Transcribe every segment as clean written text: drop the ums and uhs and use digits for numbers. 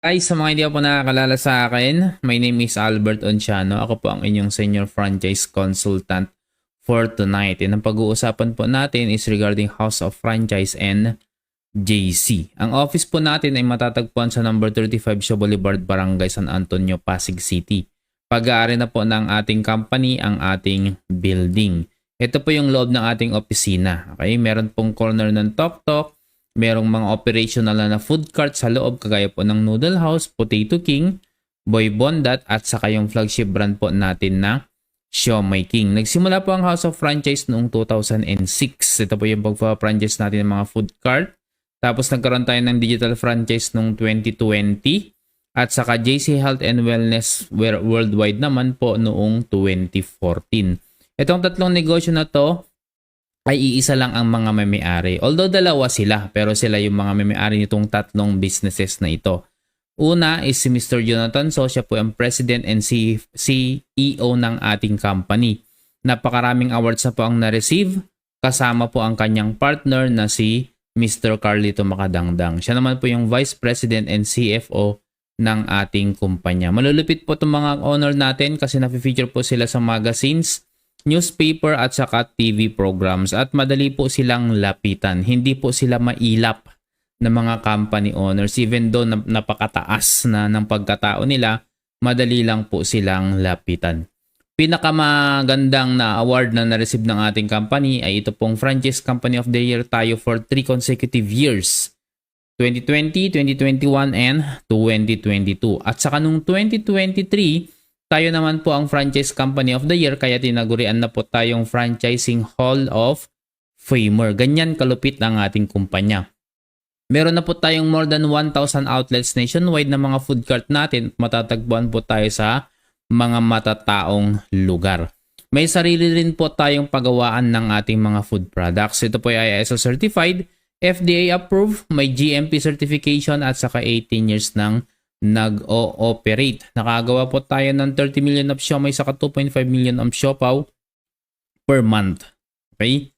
Guys, sa mga hindi po nakakalala sa akin, my name is Albert Onciano. Ako po ang inyong senior franchise consultant for tonight. And ang pag-uusapan po natin is regarding House of Franchise and JC. Ang office po natin ay matatagpuan sa number 35 Shaw Boulevard, Barangay San Antonio, Pasig City. Pag-aari na po ng ating company ang ating building. Ito po yung loob ng ating opisina. Okay? Meron pong corner ng Tok Tok. Merong mga operational na food cart sa loob kagaya po ng Noodle House, Potato King, Boy Bondat at saka yung flagship brand po natin na Siomai King. Nagsimula po ang House of Franchise noong 2006. Ito po yung pagpa-franchise natin ng mga food cart. Tapos nagkaroon tayo ng digital franchise noong 2020 at saka JC Health and Wellness Worldwide naman po noong 2014. Itong tatlong negosyo na to ay iisa lang ang mga may-ari. Although dalawa sila, pero sila yung mga may-ari nitong tatlong businesses na ito. Una is si Mr. Jonathan So, siya po ang President and CEO ng ating company. Napakaraming awards na po ang na-receive, kasama po ang kanyang partner na si Mr. Carlito Macadangdang. Siya naman po yung Vice President and CFO ng ating kumpanya. Malulupit po itong mga owner natin kasi na-feature po sila sa magazines, newspaper at saka TV programs at madali po silang lapitan. Hindi po sila mailap na mga company owners even though napakataas na ng pagkatao nila, madali lang po silang lapitan. Pinakamagandang na award na na-receive ng ating company ay ito pong Franchise Company of the Year tayo for 3 consecutive years. 2020, 2021 and 2022. At saka nung 2023, tayo naman po ang Franchise Company of the Year kaya tinagurian na po tayong Franchising Hall of Famer. Ganyan kalupit ang ating kumpanya. Meron na po tayong more than 1,000 outlets nationwide na mga food cart natin. Matatagpuan po tayo sa mga matataong lugar. May sarili rin po tayong pagawaan ng ating mga food products. Ito po ay ISO certified, FDA approved, may GMP certification at saka 18 years ng nag-o-operate. Nakagawa po tayo ng 30 million of siomai saka 2.5 million of siopaw per month. Okay?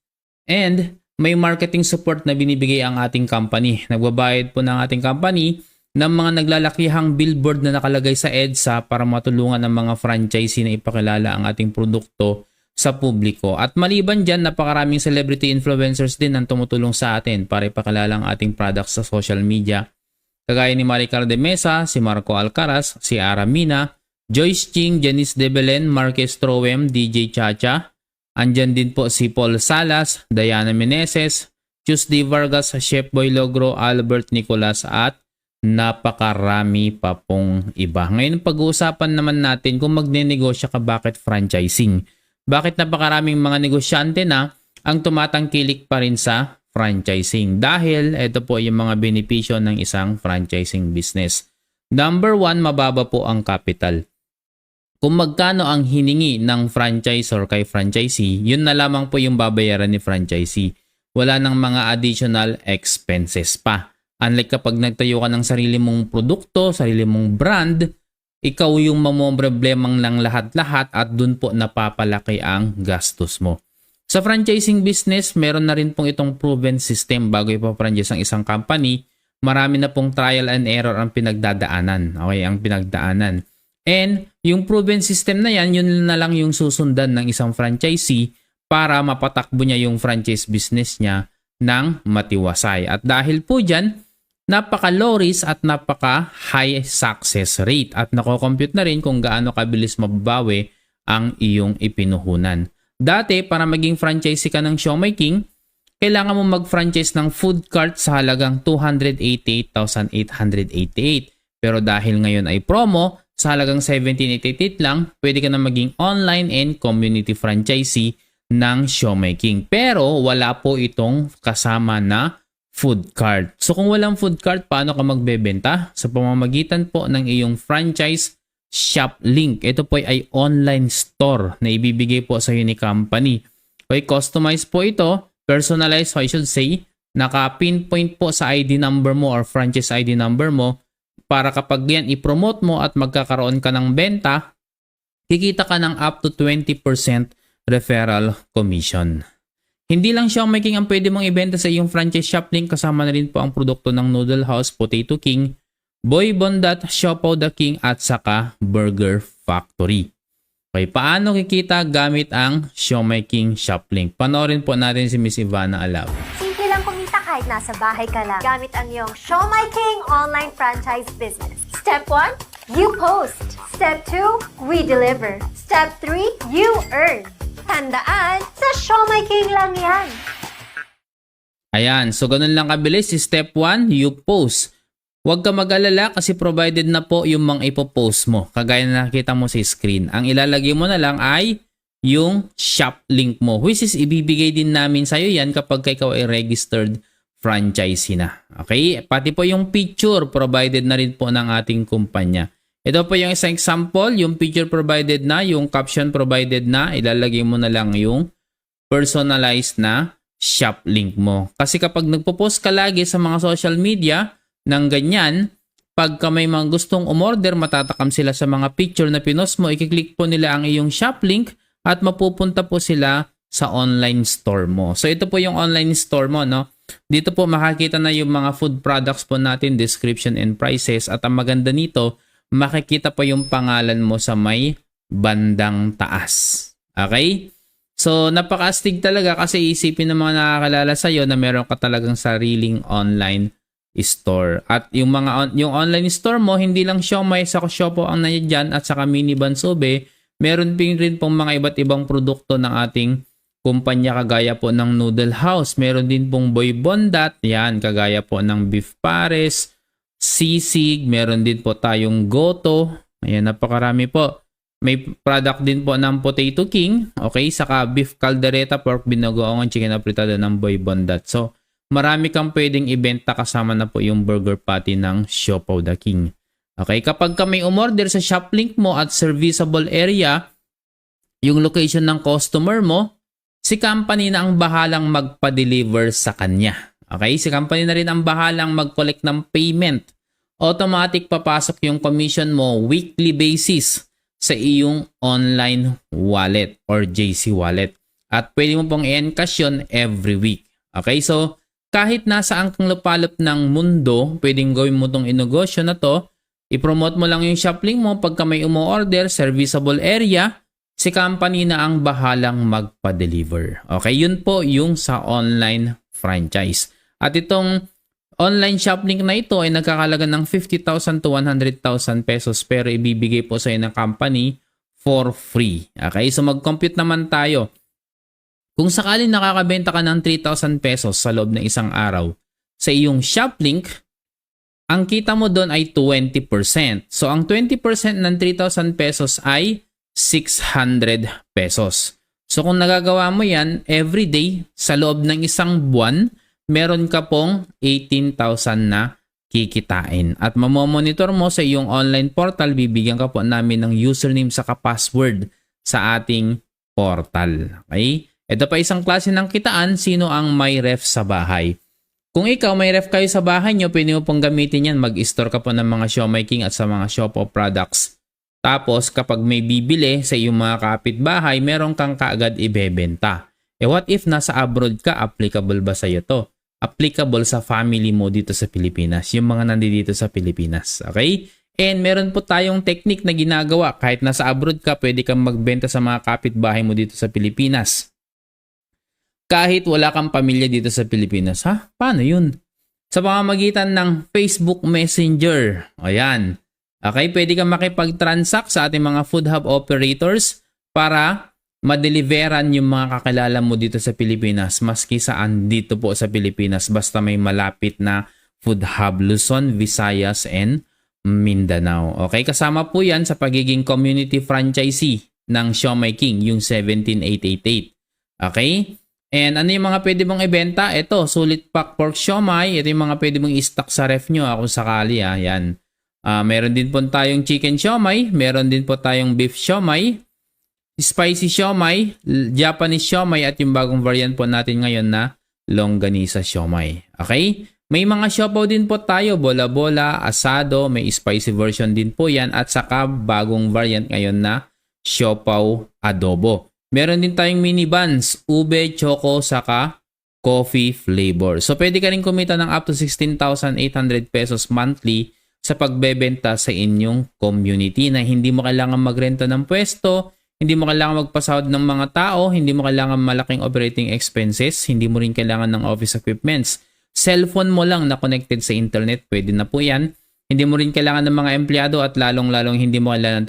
And may marketing support na binibigay ang ating company. Nagbabayad po ng ating company ng mga naglalakihang billboard na nakalagay sa EDSA para matulungan ng mga franchisee na ipakilala ang ating produkto sa publiko. At maliban dyan, napakaraming celebrity influencers din ang tumutulong sa atin para ipakilala ang ating products sa social media. Kagaya ni Maricar de Mesa, si Marco Alcaraz, si Ara Mina, Joyce Ching, Janice De Belen, Marquez Troem, DJ Chacha. Andyan din po si Paul Salas, Diana Meneses, Tuesday Vargas, Chef Boy Logro, Albert Nicolas at napakarami pa pong iba. Ngayon pag-uusapan naman natin kung magnenegosyo ka bakit franchising. Bakit napakaraming mga negosyante na ang tumatangkilik pa rin sa franchising dahil ito po yung mga benepisyo ng isang franchising business. Number 1, mababa po ang capital. Kung magkano ang hiningi ng franchisor kay franchisee, yun na lamang po yung babayaran ni franchisee. Wala nang mga additional expenses pa. Unlike kapag nagtayo ka ng sarili mong produkto, sarili mong brand, ikaw yung mamomreblemang ng lahat-lahat at dun po napapalaki ang gastos mo. Sa franchising business, meron na rin pong itong proven system bago ipa-franchise ang isang company. Marami na pong trial and error ang pinagdadaanan. Okay, ang pinagdaanan. And yung proven system na yan, yun na lang yung susundan ng isang franchisee para mapatakbo niya yung franchise business niya ng matiwasay. At dahil po dyan, napaka-low risk at napaka-high success rate. At nako-compute na rin kung gaano kabilis mababawi ang iyong ipinuhunan. Dati, para maging franchisee ka ng Siomai King, kailangan mo mag-franchise ng food cart sa halagang 288,888. Pero dahil ngayon ay promo, sa halagang 17,888 lang, pwede ka na maging online and community franchisee ng Siomai King. Pero wala po itong kasama na food cart. So kung walang food cart, paano ka magbebenta? Sa pamamagitan po ng iyong franchise shop link. Ito po ay online store na ibibigay po sa iyo ni company. Okay, customized po ito, personalized, I should say, naka-pinpoint po sa ID number mo or franchise ID number mo para kapag yan i-promote mo at magkakaroon ka ng benta, kikita ka ng up to 20% referral commission. Hindi lang Siomai King ang pwede mong ibenta sa iyong franchise shop link, kasama na rin po ang produkto ng Noodle House, Potato King, Boy Bondat, Siopaw the King at saka Burger Factory. Okay, paano kikita gamit ang Siomai King Shop Link? Panoorin po natin si Miss Ivana Alab. Simple lang kumita kahit nasa bahay ka lang. Gamit ang iyong Siomai King online franchise business. Step 1, you post. Step 2, we deliver. Step 3, you earn. Tandaan, sa Siomai King lang yan. Ayan, so ganun lang kabilis. Si Step 1, you post. Huwag ka mag-alala kasi provided na po yung mga ipopost mo. Kagaya na nakita mo sa screen. Ang ilalagay mo na lang ay yung shop link mo. Which is ibibigay din namin sa'yo yan kapag ikaw ay registered franchisee na. Okay? Pati po yung picture provided na rin po ng ating kumpanya. Ito po yung isang example. Yung picture provided na, yung caption provided na, ilalagay mo na lang yung personalized na shop link mo. Kasi kapag nagpo-post ka lagi sa mga social media, ng ganyan, pagka may mga gustong umorder, matatakam sila sa mga picture na pinost mo, ikiklik po nila ang iyong shop link at mapupunta po sila sa online store mo. So ito po yung online store mo, no? Dito po makakita na yung mga food products po natin, description and prices, at ang maganda nito, makikita po yung pangalan mo sa may bandang taas. Okay? So napaka-astig talaga kasi isipin ng mga nakakalala sa'yo na meron ka talagang sariling online store. At yung online store mo, hindi lang Siomai sa Siopaw ang nandiyan at saka Mini Bansube, meron rin pong mga iba't ibang produkto ng ating kumpanya kagaya po ng Noodle House. Meron din pong Boy Bondat, yan, kagaya po ng Beef Pares, Sisig, meron din po tayong Goto. Ayan, napakarami po. May product din po ng Potato King, okay, saka Beef Caldereta, Pork Binogoongan, Chicken Apritada ng Boy Bondat. So, marami kang pwedeng ibenta kasama na po yung burger patty ng Siopaw the King. Okay, kapag ka may umorder sa shop link mo at serviceable area, yung location ng customer mo, si company na ang bahalang magpa-deliver sa kanya. Okay, si company na rin ang bahalang mag-collect ng payment. Automatic papasok yung commission mo weekly basis sa iyong online wallet or JC wallet. At pwede mo pong i-encash yun every week. Okay, so kahit nasa angkang lupalop ng mundo, pwedeng gawin mo tong inegosyo na to. I-promote mo lang yung shop link mo pagka may umo-order, serviceable area, si company na ang bahalang magpa-deliver. Okay, yun po yung sa online franchise. At itong online shop link na ito ay nagkakalaga ng 50,000 to 100,000 pesos pero ibibigay po sa ng company for free. Okay, so mag-compute naman tayo. Kung sakaling nakakabenta ka ng 3,000 pesos sa loob ng isang araw sa iyong shop link, ang kita mo doon ay 20%. So, ang 20% ng 3,000 pesos ay 600 pesos. So, kung nagagawa mo yan, every day, sa loob ng isang buwan, meron ka pong 18,000 na kikitain. At mamomonitor mo sa iyong online portal, bibigyan ka po namin ng username saka password sa ating portal. Okay? Ito pa isang klase ng kitaan, sino ang may ref sa bahay. Kung ikaw may ref kayo sa bahay nyo, pwede mo pong gamitin yan. Mag-store ka po ng mga Siomai King at sa mga Siopaw products. Tapos kapag may bibili sa iyong mga kapitbahay, meron kang kaagad ibebenta. What if nasa abroad ka, applicable ba sa iyo to? Applicable sa family mo dito sa Pilipinas. Yung mga nandito sa Pilipinas. Okay? And meron po tayong technique na ginagawa. Kahit nasa abroad ka, pwede kang magbenta sa mga kapitbahay mo dito sa Pilipinas. Kahit wala kang pamilya dito sa Pilipinas. Ha? Paano yun? Sa pamamagitan ng Facebook Messenger. Ayan. Okay, pwede kang makipag-transact sa ating mga food hub operators para madeliveran yung mga kakilala mo dito sa Pilipinas. Maski saan dito po sa Pilipinas. Basta may malapit na food hub. Luzon, Visayas, and Mindanao. Okay, kasama po yan sa pagiging community franchisee ng Siomai King, yung 17888. Okay? And ano yung mga pwede mong ibenta? Ito, sulit pack pork siomai. Ito yung mga pwede mong i-stock sa ref nyo kung sakali. Yan. Meron din po tayong chicken siomai. Meron din po tayong beef siomai. Spicy siomai. Japanese siomai. At yung bagong variant po natin ngayon na longganisa siomai. Okay? May mga siopaw din po tayo. Bola-bola, asado. May spicy version din po yan. At saka bagong variant ngayon na siopaw adobo. Meron din tayong mini buns, ube, choco, saka coffee flavor. So, pwede ka rin kumita ng up to 16,800 pesos monthly sa pagbebenta sa inyong community na hindi mo kailangan magrenta ng pwesto, hindi mo kailangan magpasahod ng mga tao, hindi mo kailangan malaking operating expenses, hindi mo rin kailangan ng office equipments. Cellphone mo lang na connected sa internet, pwede na po yan. Hindi mo rin kailangan ng mga empleyado at lalong-lalong hindi mo kailangan ng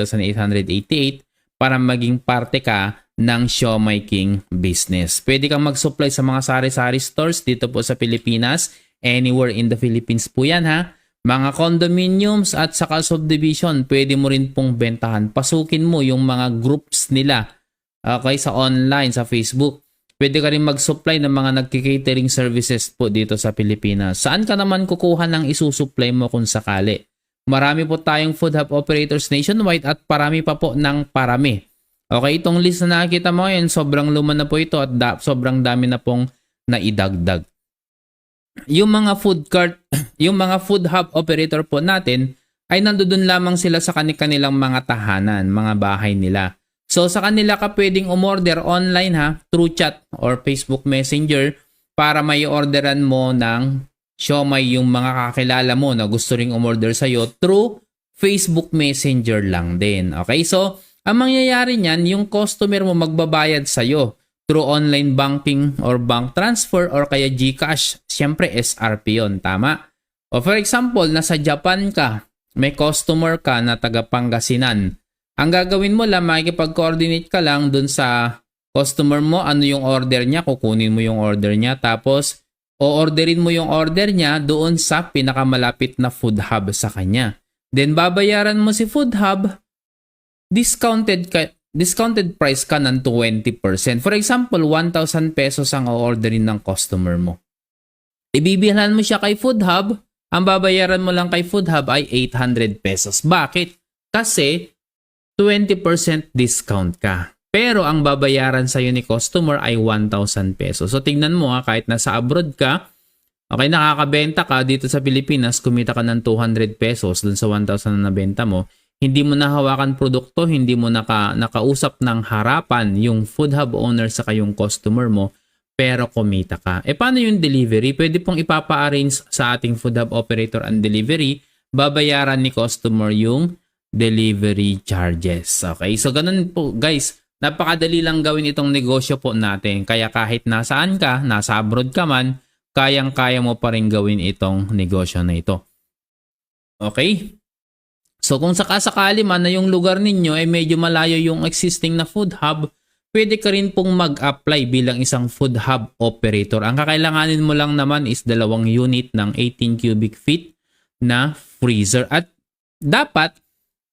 288,888 para maging parte ka ng Siomai King business. Pwede kang mag-supply sa mga sari-sari stores dito po sa Pilipinas. Anywhere in the Philippines po yan ha. Mga condominiums at saka subdivision, pwede mo rin pong bentahan. Pasukin mo yung mga groups nila, okay, sa online, sa Facebook. Pwede ka rin mag-supply ng mga nagki-catering services po dito sa Pilipinas. Saan ka naman kukuha ng isusupply mo kung sakali? Marami po tayong food hub operators nationwide at parami pa po ng parami. Okay, itong list na nakikita mo ngayon, sobrang luma na po ito at sobrang dami na pong naidagdag. Yung mga food cart, yung mga food hub operator po natin ay nandoon lamang sila sa kanilang mga tahanan, mga bahay nila. So sa kanila ka pwedeng umorder online ha, through chat or Facebook Messenger para may orderan mo ng siomai yung mga kakilala mo na gusto ring umorder sa'yo through Facebook Messenger lang din. Okay, so ang mangyayari niyan, yung customer mo magbabayad sa'yo through online banking or bank transfer or kaya GCash. Siyempre, SRP yun. Tama? O for example, nasa Japan ka, may customer ka na taga Pangasinan. Ang gagawin mo lang, makikipag-coordinate ka lang dun sa customer mo, ano yung order niya, kukunin mo yung order niya, tapos o-orderin mo yung order niya doon sa pinakamalapit na food hub sa kanya. Then babayaran mo si food hub, discounted price ka ng 20%. For example, 1,000 pesos ang o-orderin ng customer mo. Ibibilhan mo siya kay Food Hub, ang babayaran mo lang kay Food Hub ay 800 pesos. Bakit? Kasi 20% discount ka. Pero ang babayaran sa'yo ni customer ay 1,000 pesos. So tingnan mo kahit nasa abroad ka, okay, nakakabenta ka dito sa Pilipinas, kumita ka ng 200 pesos dun sa 1,000 na nabenta mo, hindi mo nahawakan produkto, hindi mo nakausap ng harapan yung food hub owner sa kayong customer mo, pero kumita ka. E paano yung delivery? Pwede pong ipapa-arrange sa ating food hub operator ang delivery, babayaran ni customer yung delivery charges. Okay, so ganun po guys, napakadali lang gawin itong negosyo po natin. Kaya kahit nasaan ka, nasa abroad ka man, kayang-kaya mo pa rin gawin itong negosyo na ito. Okay? So kung sakasakali man na yung lugar ninyo ay medyo malayo yung existing na food hub, pwede ka rin pong mag-apply bilang isang food hub operator. Ang kakailanganin mo lang naman is 2 unit ng 18 cubic feet na freezer. At dapat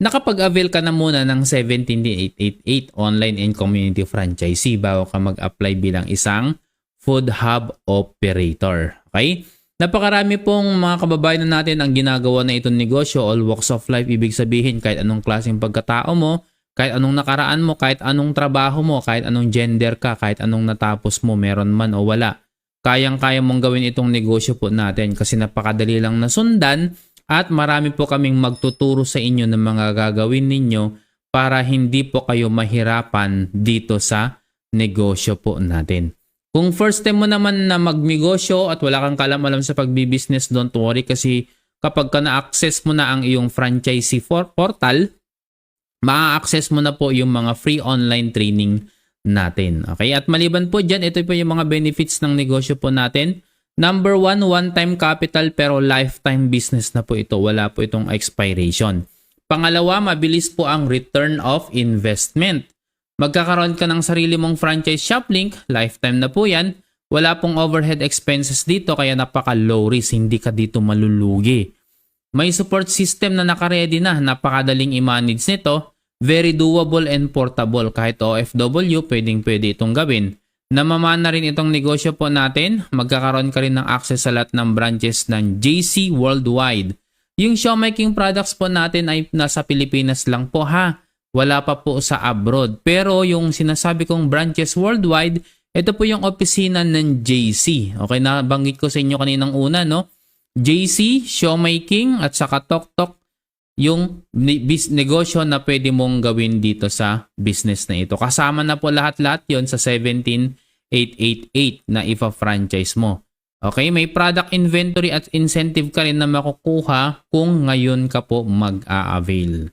nakapag-avail ka na muna ng 17888 online and community franchisee bago ka mag-apply bilang isang food hub operator. Okay? Napakarami pong mga kababayan natin ang ginagawa na itong negosyo, all walks of life. Ibig sabihin kahit anong klaseng pagkatao mo, kahit anong nakaraan mo, kahit anong trabaho mo, kahit anong gender ka, kahit anong natapos mo, meron man o wala. Kayang-kaya mong gawin itong negosyo po natin kasi napakadali lang nasundan at marami po kaming magtuturo sa inyo ng mga gagawin ninyo para hindi po kayo mahirapan dito sa negosyo po natin. Kung first time mo naman na magnegosyo at wala kang kalam-alam sa pagbibusiness, don't worry kasi kapag ka na-access mo na ang iyong franchisee portal, ma-access mo na po yung mga free online training natin. Okay? At maliban po dyan, ito po yung mga benefits ng negosyo po natin. Number 1, one-time capital pero lifetime business na po ito. Wala po itong expiration. Pangalawa, mabilis po ang return of investment. Magkakaroon ka ng sarili mong franchise shop link, lifetime na po yan. Wala pong overhead expenses dito kaya napaka-low risk, hindi ka dito malulugi. May support system na naka-ready na, napakadaling i-manage nito. Very doable and portable. Kahit OFW, pwedeng-pwede itong gawin. Namamana rin itong negosyo po natin. Magkakaroon ka rin ng access sa lahat ng branches ng JC Worldwide. Yung Siomai King products po natin ay nasa Pilipinas lang po ha. Wala pa po sa abroad. Pero yung sinasabi kong branches worldwide, ito po yung opisina ng JC. Okay, nabanggit ko sa inyo kaninang una, no? JC, Siomai King, at saka Tok yung negosyo na pwede mong gawin dito sa business na ito. Kasama na po lahat-lahat yon sa 17888 na ipa-franchise mo. Okay, may product inventory at incentive ka rin na makukuha kung ngayon ka po mag-a-avail.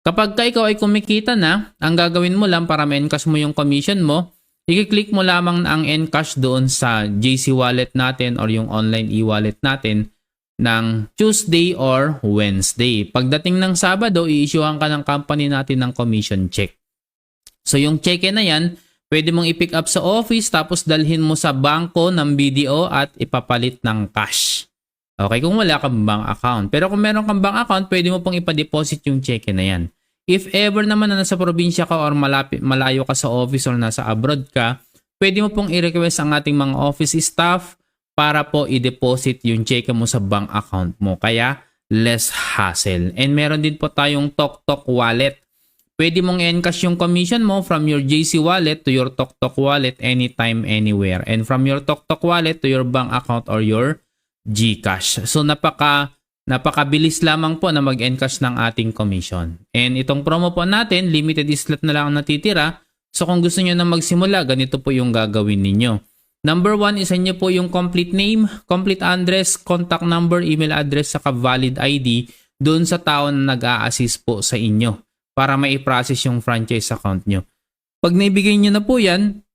Kapag ka ikaw ay kumikita na, ang gagawin mo lang para ma-encash mo yung commission mo, i-click mo lamang na ang encash doon sa JC Wallet natin or yung online e-wallet natin ng Tuesday or Wednesday. Pagdating ng Sabado, i-issuehan ka ng company natin ng commission check. So yung check na yan, pwede mong i-pick up sa office tapos dalhin mo sa bangko ng BDO at ipapalit ng cash. Okay, kung wala kang bank account. Pero kung meron kang bank account, pwede mo pong ipa-deposit yung check na yan. If ever naman na nasa probinsya ka or malayo ka sa office or nasa abroad ka, pwede mo pong i-request ang ating mga office staff para po i-deposit yung check mo sa bank account mo. Kaya, less hassle. And meron din po tayong TokTok wallet. Pwede mong encash yung commission mo from your JC wallet to your TokTok wallet anytime, anywhere. And from your TokTok wallet to your bank account or your GCash. So napakabilis lamang po na mag-encash ng ating commission. And itong promo po natin, limited slot na lang ang natitira. So kung gusto niyo na magsimula, ganito po yung gagawin ninyo. Number 1, isa niyo po yung complete name, complete address, contact number, email address, saka valid ID doon sa tao na nag-a-assist po sa inyo para mai-process yung franchise account nyo. Pag naibigay nyo na po yan,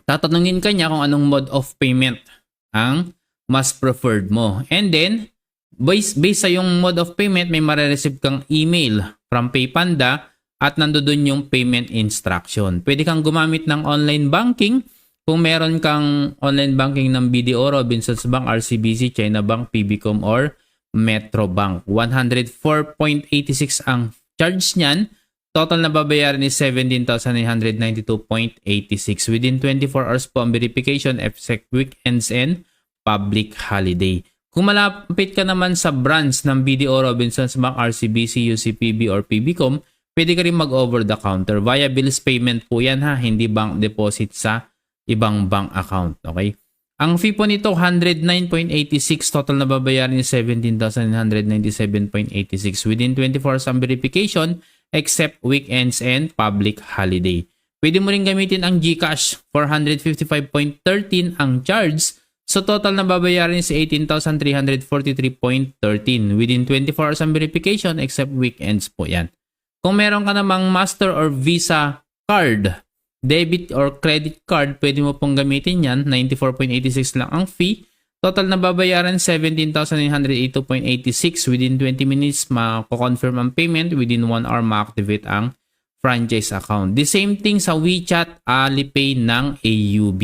tatanungin ka niya kung anong mode of payment ang mas preferred mo. And then, based sa yung mode of payment, may marireceive kang email from PayPanda at nandoon yung payment instruction. Pwede kang gumamit ng online banking kung meron kang online banking ng BDO, Robinsons Bank, RCBC, China Bank, PBCom, or Metro Bank. 104.86 ang charge niyan. Total na babayaran is 17,992.86. Within 24 hours po ang verification, except weekends and public holiday. Kung malapit ka naman sa branch ng BDO, Robinsons Bank, RCBC, UCPB, or PBCom, pwede ka rin mag-over the counter. Via bills payment po yan ha, hindi bank deposit sa ibang bank account. Okay? Ang fee po nito, 109.86. Total na babayaran is 17,997.86. Within 24 hours ang verification, except weekends and public holiday. Pwede mo rin gamitin ang GCash, 455.13 ang charge. So total na babayaran is 18,343.13. Within 24 hours ang verification, except weekends po yan. Kung meron ka namang Master or Visa card, debit or credit card, pwede mo pong gamitin yan. 94.86 lang ang fee. Total na babayaran 17,982.86. Within 20 minutes, mako-confirm ang payment. Within 1 hour, ma-activate ang franchise account. The same thing sa WeChat, Alipay ng AUB.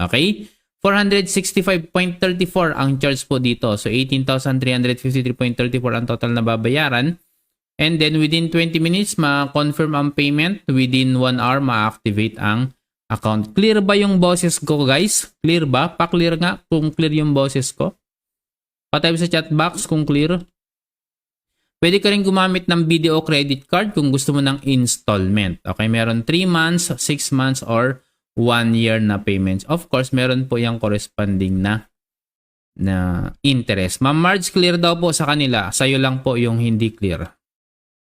Okay? 465.34 ang charge po dito. So 18,353.34 ang total na babayaran. And then within 20 minutes, ma-confirm ang payment. Within 1 hour, ma-activate ang account. Clear ba yung boses ko, guys? Clear ba? Pa-clear nga kung clear yung boses ko. Pa-type sa chat box kung clear. Pwede ka rin gumamit ng BDO credit card kung gusto mo ng installment. Okay, meron 3 months, 6 months, or 1 year na payments. Of course, meron po yung corresponding na interest. Ma'am Marge, clear daw po sa kanila. Sa'yo lang po yung hindi clear.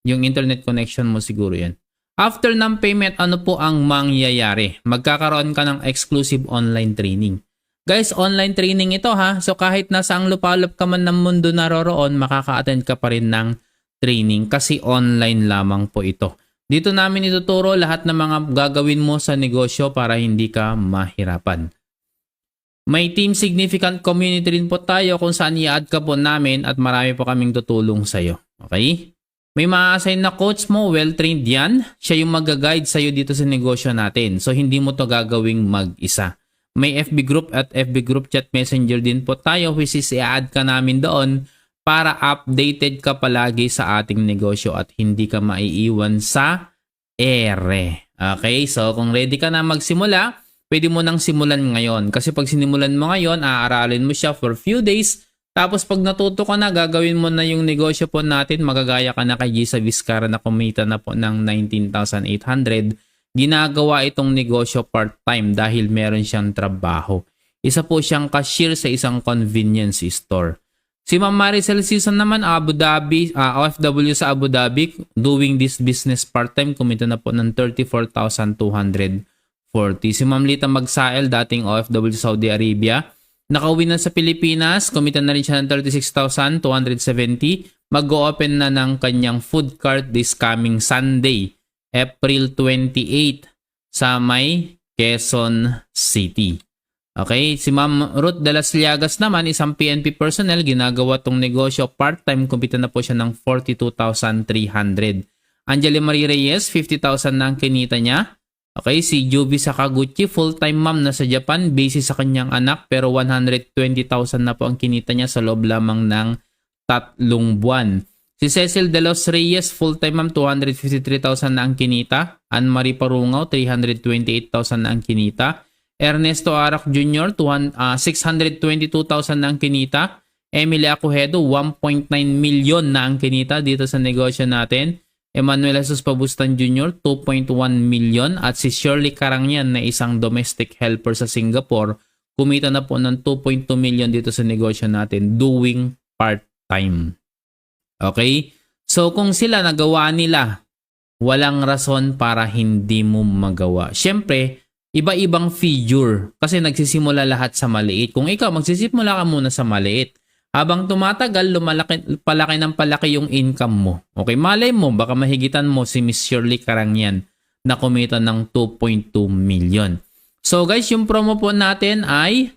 Yung internet connection mo siguro yan. After ng payment, ano po ang mangyayari? Magkakaroon ka ng exclusive online training. Guys, online training ito ha. So kahit nasa ang lupalop ka man ng mundo naroroon, makaka-attend ka pa rin ng training kasi online lamang po ito. Dito namin ituturo lahat ng mga gagawin mo sa negosyo para hindi ka mahirapan. May team significant community rin po tayo kung saan i-add ka po namin at marami po kaming tutulong sa'yo. Okay? May ma-assign na coach mo, well-trained yan. Siya yung mag-guide sa'yo dito sa negosyo natin. So, hindi mo to gagawing mag-isa. May FB group at FB group chat messenger din po tayo which is i-add ka namin doon para updated ka palagi sa ating negosyo at hindi ka maiiwan sa ere. Okay? So, kung ready ka na magsimula, pwede mo nang simulan ngayon. Kasi pag sinimulan mo ngayon, aaralin mo siya for few days. Tapos pag natuto ka na, gagawin mo na yung negosyo po natin, magagaya ka na kay Gisa Vizcara na kumita na po ng 19,800. Ginagawa itong negosyo part-time dahil meron siyang trabaho. Isa po siyang cashier sa isang convenience store. Si Ma'am Maricel Season naman, Abu Dhabi, OFW sa Abu Dhabi, doing this business part-time, kumita na po ng 34,240. Si Ma'am Lita Magsael, dating OFW sa Saudi Arabia, Nakauwi na sa Pilipinas, kumita na rin siya ng 36,270. Mag-o-open na ng kanyang food cart this coming Sunday, April 28 sa may Quezon City. Okay, si Ma'am Ruth de las Llagas naman, isang PNP personnel, ginagawa tong negosyo part-time, kumita na po siya ng 42,300. Angeli Marie Reyes, 50,000 na ang kinita niya. Okay, si Juby Sakaguchi, full-time ma'am na sa Japan, busy sa kanyang anak, pero 120,000 na po ang kinita niya sa loob lamang ng 3 buwan. Si Cecil De Los Reyes, full-time ma'am, 253,000 na ang kinita. Anne-Marie Parungaw, 328,000 na ang kinita. Ernesto Arac Jr., 622,000 na ang kinita. Emily Acohedo, 1.9 million na ang kinita dito sa negosyo natin. Emmanuel Jesus Pabustan Jr., 2.1 million. At si Shirley Karangyan na isang domestic helper sa Singapore, kumita na po ng 2.2 million dito sa negosyo natin doing part-time. Okay? So kung sila nagawa nila, walang rason para hindi mo magawa. Siyempre, iba-ibang figure kasi nagsisimula lahat sa maliit. Kung ikaw, magsisimula ka muna sa maliit. Habang tumatagal, palaki ng palaki yung income mo. Okay, malay mo, baka mahigitan mo si Miss Shirley Karangyan na kumita ng 2.2 million. So guys, yung promo po natin ay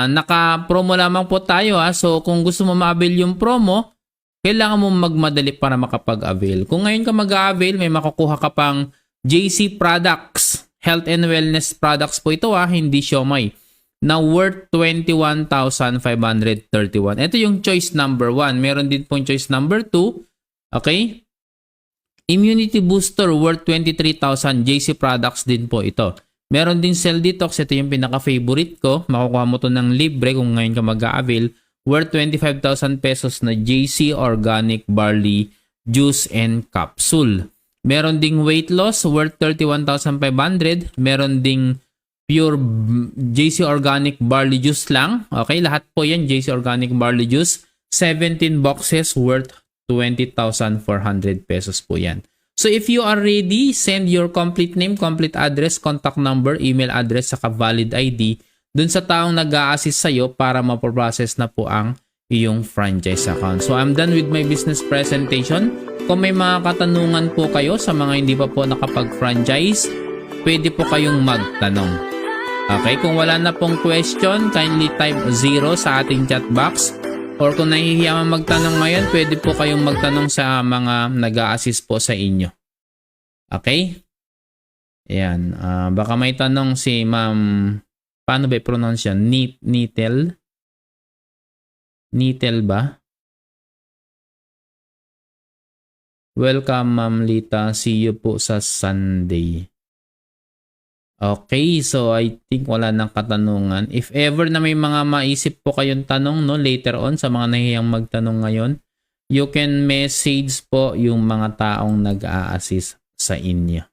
naka-promo lamang po tayo. So kung gusto mo ma-avail yung promo, kailangan mo magmadali para makapag-avail. Kung ngayon ka mag-avail, may makukuha ka pang JC Products, Health and Wellness Products po ito hindi siomai, na worth 21,531. Ito yung choice number 1. Meron din pong choice number 2. Okay? Immunity Booster worth 23,000. JC Products din po ito. Meron din Cell Detox. Ito yung pinaka-favorite ko. Makukuha mo to ng libre kung ngayon ka mag-a-avail. Worth 25,000 pesos na JC Organic Barley Juice and Capsule. Meron ding weight loss worth 31,500. Meron ding pure JC Organic Barley Juice lang. Okay, lahat po yan JC Organic Barley Juice. 17 boxes worth 20,400 pesos po yan. So if you are ready, send your complete name, complete address, contact number, email address, saka valid ID dun sa taong nag-a-assist sa'yo para mapoprocess na po ang iyong franchise account. So I'm done with my business presentation. Kung may mga katanungan po kayo sa mga hindi pa po nakapag-franchise, pwede po kayong magtanong. Okay, kung wala na pong question, kindly type 0 sa ating chat box. Or kung nahihiya man magtanong ngayon, pwede po kayong magtanong sa mga nag-a-assist po sa inyo. Okay? Ayan. Baka may tanong si Ma'am, paano ba i-pronounce yan? Nitel? Nitel ba? Welcome Ma'am Lita. See you po sa Sunday. Okay, so I think wala nang katanungan. If ever na may mga maisip po kayong tanong later on sa mga nahihiyang magtanong ngayon, you can message po yung mga taong nag-a-assist sa inyo.